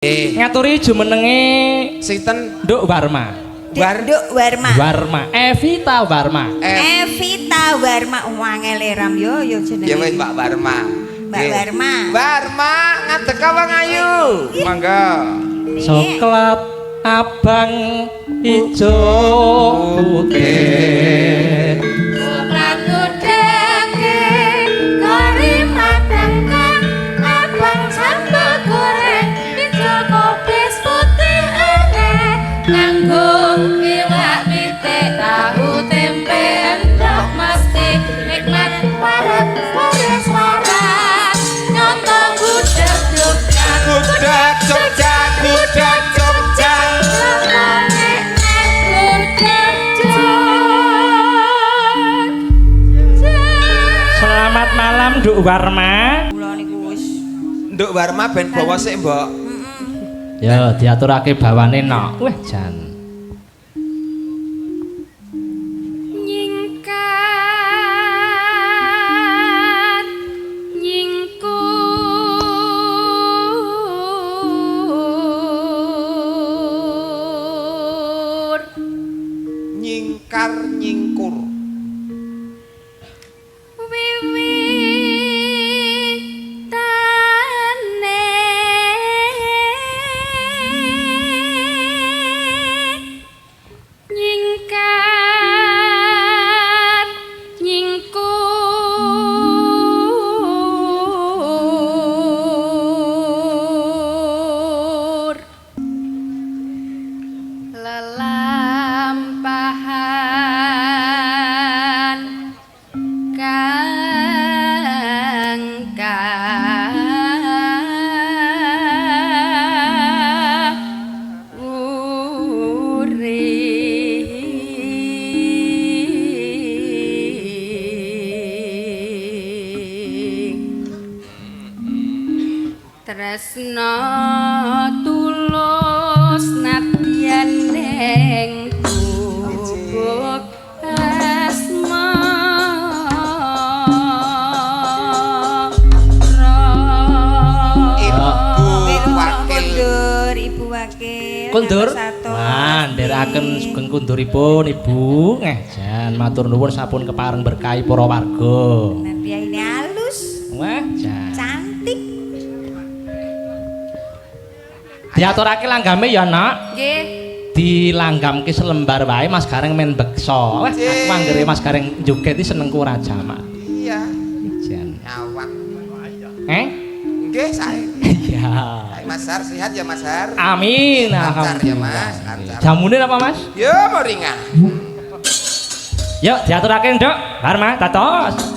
Ngaturi jumenenge sinten? Nduk Warma. Nduk Warma. Warma. Evita Warma. Evita Warma. Wangele ram yo jenenge. Ya wis Mbak Warma. Mbak Warma. Warma ngadeg Wang Ayu. Mangga. Coklat abang ijo putih. Coklat kudeke kari matang kang abang sambal goreng ijo kopis putih ere nganggo iwak pitik tahu tempe endok mesti nikmat parut waras waras nyoto gudeg Jogja Gudeg Jogja, gudeg Jogja. Selamat malam Nduk Warma. Kula niku wis Nduk Warma ben bawa sik, Mbok. Ya diaturake bawane nok. Wah jan. Nyingkat nyingkur Nyingkar nyingkur. wiwitane nyingkat nyingkur lelampahan kang tresno tulus nadyan ning gubuk asma Ibu Wakil. Kundur. Satu. Wah, ndherekaken sugeng kunduripun Ibu. Jan matur nuwun sampun kepareng berkahi para warga. Nanti ini halus, Wah, jan. cantik. Diaturake langgame ya, Nak. nggih Dilanggamke selembar wae Mas Gareng men beksa. Wah, aku anggere Mas Gareng joget iki senengku ora jamak. Iya. Jan. Nyawang. Nggih, sae. Iya. Mas Har sehat ya Mas Har. Amin. Lancar ya Mas, Alhamdulillah. lancar. Jamune apa Mas? Yo moringan. Yuk diaturake Nduk Warma tatos.